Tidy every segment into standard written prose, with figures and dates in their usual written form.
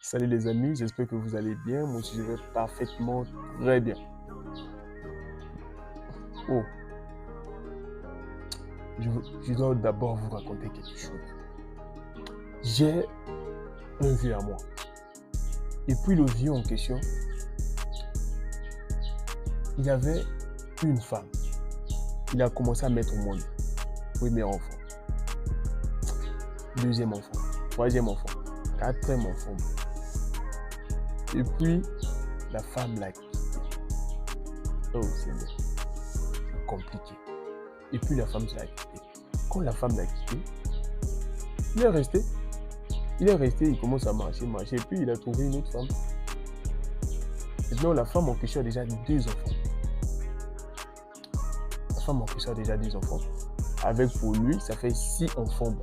Salut les amis, j'espère que vous allez bien. Moi aussi, je vais parfaitement très bien. Oh, je dois d'abord vous raconter quelque chose. J'ai un vieux à moi. Et puis le vieux en question, il avait une femme. Il a commencé à mettre au monde. Premier enfant, deuxième enfant, troisième enfant, quatrième enfant. Et puis, la femme l'a quitté. Oh, c'est compliqué. Et puis, la femme l'a quitté. Quand la femme l'a quitté, il est resté. Il commence à marcher. Et puis, il a trouvé une autre femme. Maintenant, la femme en question a déjà 2 enfants. La femme en question a déjà 2 enfants. Avec pour lui, ça fait 6 enfants.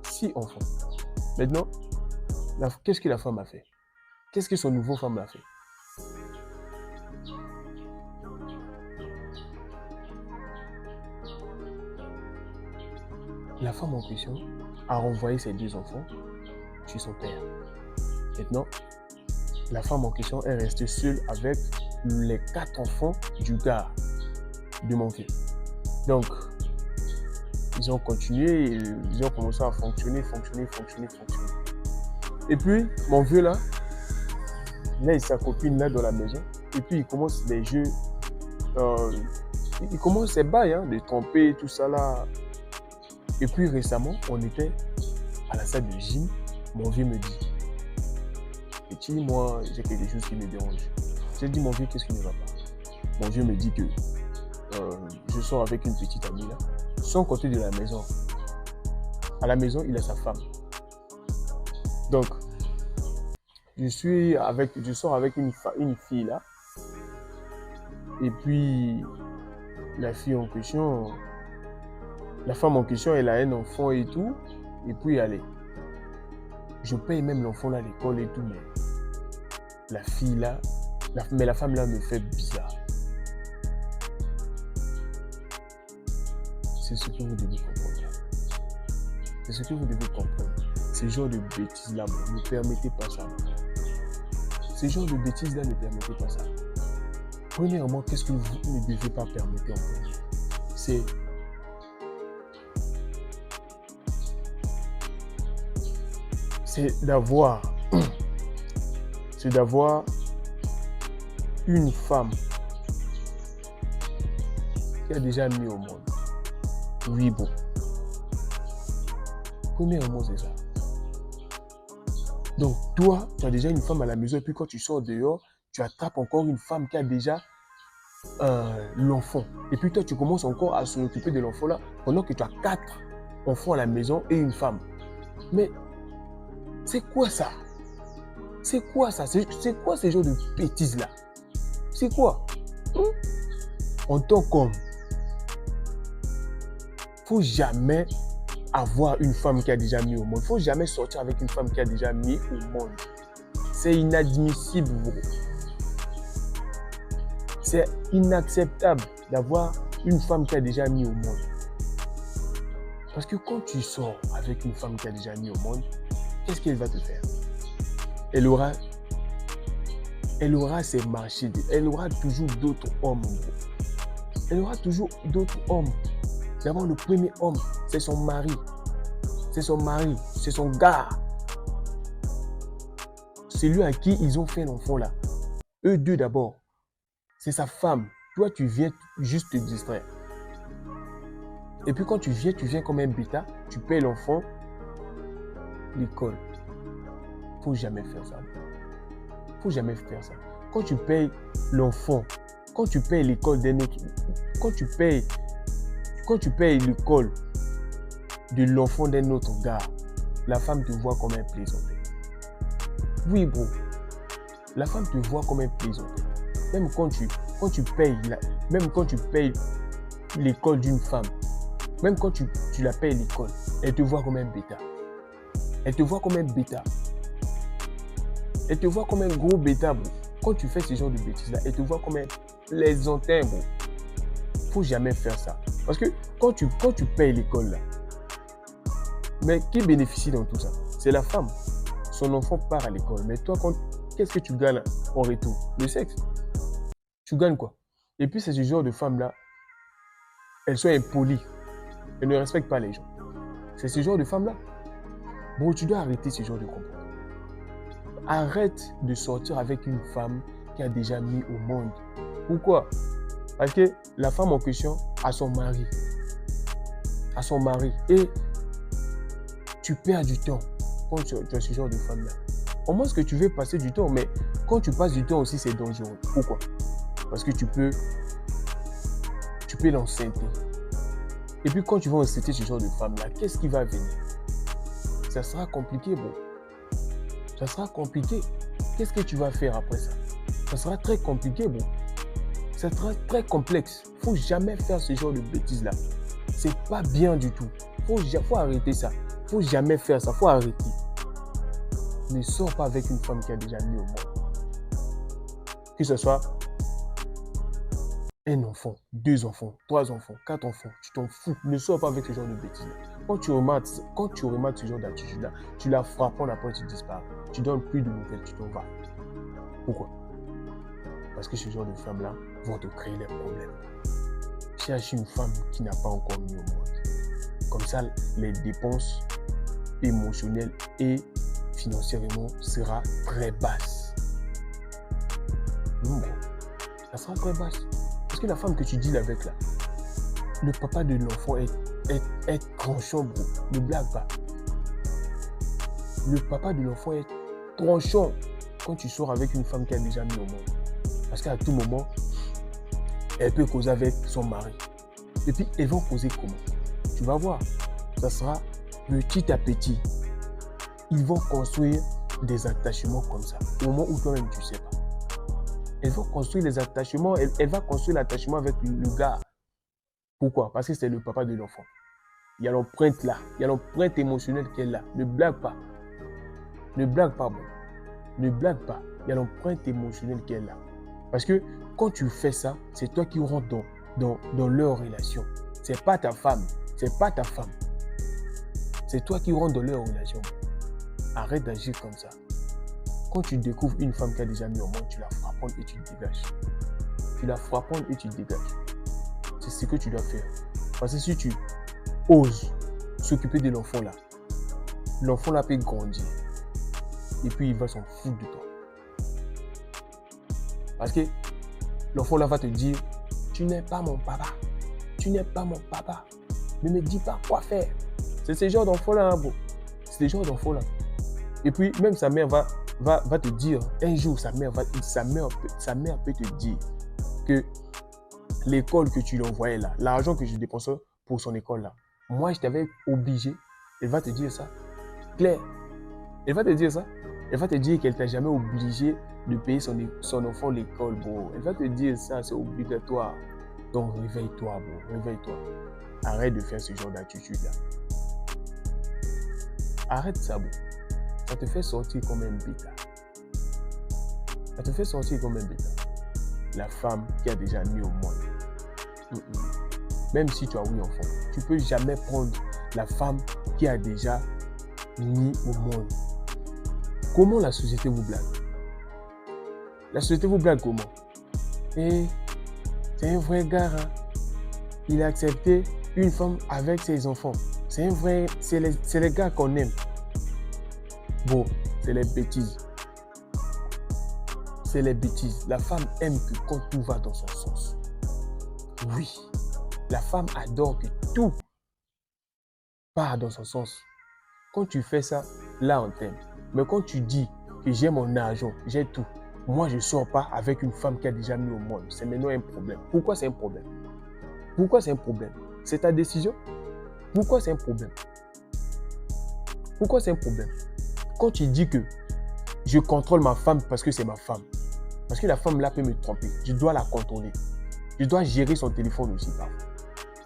6 enfants. Maintenant, qu'est-ce que la femme a fait? Qu'est-ce que son nouveau femme a fait? La femme en question a renvoyé ses 2 enfants chez son père. Maintenant, la femme en question est restée seule avec les 4 enfants du gars, de mon vieux. Donc, ils ont continué, ils ont commencé à fonctionner. Et puis, mon vieux là, il a sa copine là dans la maison. Et puis, il commence les jeux. Il commence ses bails, de tromper, tout ça là. Et puis, récemment, on était à la salle de gym. Mon vieux me dit, petit, moi, j'ai quelque chose qui me dérange. J'ai dit, mon vieux, qu'est-ce qui ne va pas? Mon vieux me dit que je sors avec une petite amie là, sans côté de la maison. À la maison, il a sa femme. Donc, je sors avec une fille là. Et puis, la femme en question, elle a un enfant et tout. Et puis, allez, je paye même l'enfant là à l'école et tout, mais la fille là, la femme là me fait bizarre. C'est ce que vous devez comprendre. C'est ce que vous devez comprendre. Ce genre de bêtises là, ne permettez pas ça. Ce genre de bêtises là, ne permettez pas ça. Premièrement, qu'est-ce que vous ne devez pas permettre en premier? C'est d'avoir une femme qui a déjà mis au monde. Oui, bon. Premièrement, c'est ça. Donc, toi, tu as déjà une femme à la maison et puis quand tu sors dehors, tu attrapes encore une femme qui a déjà l'enfant. Et puis toi, tu commences encore à s'occuper de l'enfant là pendant que tu as 4 enfants à la maison et une femme. Mais c'est quoi ça? C'est quoi ça? C'est quoi ce genre de bêtises là? C'est quoi? En tant qu'homme, faut jamais avoir une femme qui a déjà mis au monde. Faut jamais sortir avec une femme qui a déjà mis au monde. C'est inadmissible, bro. C'est inacceptable d'avoir une femme qui a déjà mis au monde. Parce que quand tu sors avec une femme qui a déjà mis au monde, qu'est-ce qu'elle va te faire? Elle aura ses marchés, elle aura toujours d'autres hommes, bro. Elle aura toujours d'autres hommes. D'abord, le premier homme, c'est son mari. C'est son mari, c'est son gars. C'est lui à qui ils ont fait l'enfant là. Eux deux d'abord. C'est sa femme. Toi, tu viens juste te distraire. Et puis quand tu viens comme un bêta, tu payes l'enfant l'école. Faut jamais faire ça. Faut jamais faire ça. Quand tu payes l'enfant, quand tu payes l'école d'un autre, quand tu payes l'école de l'enfant d'un autre gars, la femme te voit comme un plaisantin. Oui, bro. La femme te voit comme un plaisantin. Même quand tu payes l'école d'une femme, même quand tu la payes l'école, elle te voit comme un bêta. Elle te voit comme un bêta. Elle te voit comme un gros bêta, bro. Quand tu fais ce genre de bêtises là, elle te voit comme un plaisantin, bro. Faut jamais faire ça. Parce que quand tu payes l'école là, mais qui bénéficie dans tout ça? C'est la femme. son enfant part à l'école. Mais toi, qu'est-ce que tu gagnes en retour? Le sexe. Tu gagnes quoi? Et puis, c'est ce genre de femmes-là, elles sont impolies. Elles ne respectent pas les gens. C'est ce genre de femmes-là. Bon, tu dois arrêter ce genre de comportement. Arrête de sortir avec une femme qui a déjà mis au monde. Pourquoi? Parce que la femme en question a son mari. A son mari. Et tu perds du temps quand tu as ce genre de femme-là. Au moins, ce que tu veux passer du temps, mais quand tu passes du temps aussi, c'est dangereux. Pourquoi? Parce que tu peux l'enceinter. Et puis, quand tu vas enceinter ce genre de femme-là, qu'est-ce qui va venir? Ça sera compliqué, bro. Ça sera compliqué. Qu'est-ce que tu vas faire après ça? Ça sera très compliqué, bro. Ça sera très complexe. Il ne faut jamais faire ce genre de bêtises-là. C'est pas bien du tout. Faut arrêter ça. Il ne faut jamais faire ça. Il faut arrêter. Ne sors pas avec une femme qui a déjà mis au monde. Que ce soit un enfant, 2 enfants, 3 enfants, 4 enfants, tu t'en fous. Ne sors pas avec ce genre de bêtises-là. Quand tu remarques ce genre d'attitude-là, tu la frappes, après tu disparais. Tu donnes plus de nouvelles, tu t'en vas. Pourquoi? Parce que ce genre de femmes-là vont te créer des problèmes. Cherche une femme qui n'a pas encore mis au monde. Comme ça, les dépenses émotionnelles et financièrement sera très basse. Non, ça sera très basse. Parce que la femme que tu deals avec là, le papa de l'enfant est tranchant, bro. Ne blague pas. Le papa de l'enfant est tranchant quand tu sors avec une femme qui a déjà mis au monde. Parce qu'à tout moment, elle peut causer avec son mari. Et puis, elles vont causer comment? Tu vas voir. Ça sera petit à petit. Ils vont construire des attachements comme ça. Au moment où toi-même, tu ne sais pas. Elles vont construire les attachements. Elle va construire l'attachement avec le gars. Pourquoi? Parce que c'est le papa de l'enfant. Il y a l'empreinte là. Il y a l'empreinte émotionnelle qu'elle a. Ne blague pas. Ne blague pas, bon. Ne blague pas. Il y a l'empreinte émotionnelle qu'elle a. Parce que quand tu fais ça, c'est toi qui rentres dans leur relation. C'est pas ta femme. C'est pas ta femme. C'est toi qui rentres dans leur relation. Arrête d'agir comme ça. Quand tu découvres une femme qui a déjà mis au monde, tu la frappes et tu te dégages. Tu la frappes et tu te dégages. C'est ce que tu dois faire. Parce que si tu oses s'occuper de l'enfant là peut grandir. Et puis il va s'en foutre de toi. Parce que l'enfant là va te dire, tu n'es pas mon papa. Tu n'es pas mon papa. Ne me dis pas quoi faire. C'est ce genre d'enfant là, bro. C'est ce genre d'enfant là. Et puis même sa mère va te dire, un jour sa mère peut te dire que l'école que tu lui envoyais là, l'argent que je dépensais pour son école là, moi je t'avais obligé. Elle va te dire ça. Claire, elle va te dire ça. Elle va te dire qu'elle t'a jamais obligé de payer son enfant l'école, bro. Elle va te dire ça, c'est obligatoire. Donc réveille-toi, bro, réveille-toi. Arrête de faire ce genre d'attitude-là. Arrête ça, bro. Ça te fait sortir comme un bêta. Ça te fait sortir comme un bêta. La femme qui a déjà mis au monde. Même si tu as 8 enfants, tu ne peux jamais prendre la femme qui a déjà mis au monde. Comment la société vous blague? La société vous blague comment? Et c'est un vrai gars, hein? Il a accepté une femme avec ses enfants. C'est un vrai, c'est les gars qu'on aime. Bon, c'est les bêtises. C'est les bêtises. La femme aime que quand tout va dans son sens. Oui, la femme adore que tout part dans son sens. Quand tu fais ça, là on t'aime. Mais quand tu dis que j'ai mon argent, j'ai tout, moi je ne sors pas avec une femme qui a déjà mis au monde. C'est maintenant un problème. Pourquoi c'est un problème? Pourquoi c'est un problème? C'est ta décision? Pourquoi c'est un problème? Pourquoi c'est un problème? Quand tu dis que je contrôle ma femme parce que c'est ma femme, parce que la femme là peut me tromper, je dois la contrôler. Je dois gérer son téléphone aussi parfois.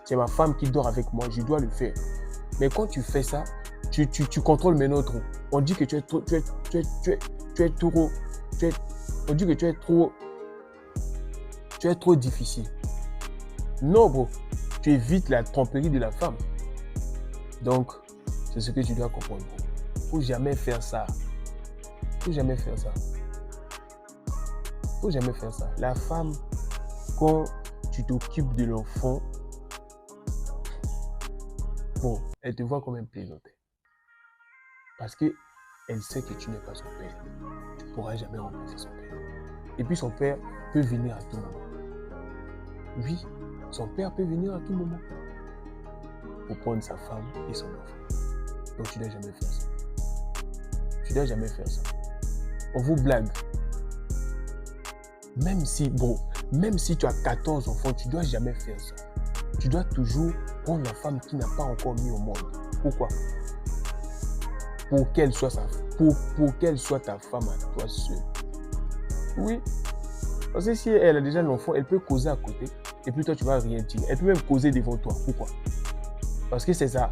C'est ma femme qui dort avec moi, je dois le faire. Mais quand tu fais ça, tu contrôles mes autres. On dit que tu es trop, on dit que tu es trop difficile. Non, bro, tu évites la tromperie de la femme. Donc, c'est ce que tu dois comprendre. Il ne faut jamais faire ça. Faut jamais faire ça. Faut jamais faire ça. La femme, quand tu t'occupes de l'enfant, bon, elle te voit comme un plaisantin. Parce qu'elle sait que tu n'es pas son père. Tu ne pourras jamais remplacer son père. Et puis son père peut venir à tout moment. Oui, son père peut venir à tout moment pour prendre sa femme et son enfant. Donc tu ne dois jamais faire ça. Tu ne dois jamais faire ça. On vous blague. Même si tu as 14 enfants, tu ne dois jamais faire ça. Tu dois toujours prendre la femme qui n'a pas encore mis au monde. Pourquoi? Pour qu'elle soit ta femme à toi seule. Oui. Parce que si elle a déjà l'enfant, elle peut causer à côté. Et puis toi, tu ne vas rien dire. Elle peut même causer devant toi. Pourquoi? Parce que c'est ça.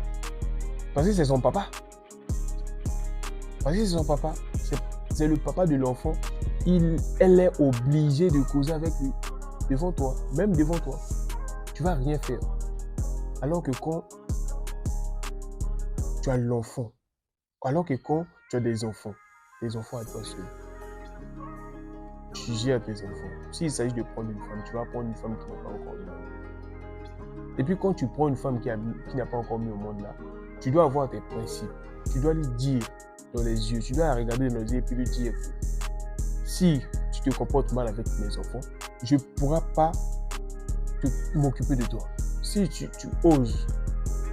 Parce que c'est son papa. Parce que c'est son papa. C'est le papa de l'enfant. Elle est obligée de causer avec lui. Devant toi. Même devant toi. Tu ne vas rien faire. Alors que quand tu as l'enfant, alors que quand tu as des enfants à toi seul, tu gères tes enfants. S'il s'agit de prendre une femme, tu vas prendre une femme qui n'a pas encore mis au monde. Et puis quand tu prends une femme qui n'a pas encore mis au monde là, tu dois avoir tes principes. Tu dois lui dire dans les yeux, tu dois la regarder dans les yeux et puis lui dire que si tu te comportes mal avec mes enfants, je ne pourrai pas m'occuper de toi. Si tu oses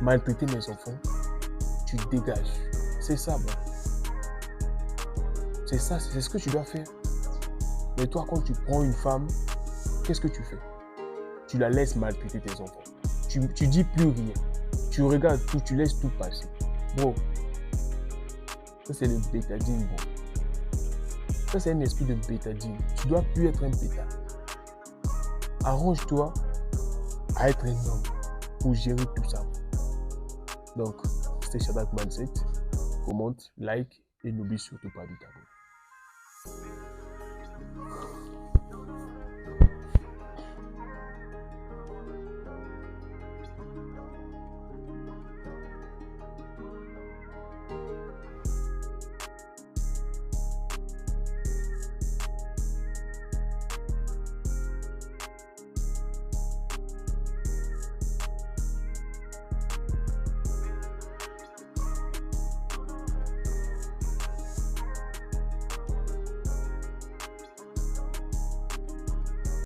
maltraiter mes enfants, tu dégages. C'est ça, bon. C'est ça, c'est ce que tu dois faire. Mais toi, quand tu prends une femme, qu'est-ce que tu fais? Tu la laisses maltraiter tes enfants. Tu dis plus rien. Tu regardes tout, tu laisses tout passer. Bro, ça c'est le bétadine, bro. Ça c'est un esprit de bétadine. Tu dois plus être un bêta. Arrange-toi à être un homme pour gérer tout ça. Donc, c'était Shadrach Mindset. Commente, like et n'oublie surtout pas de t'abonner.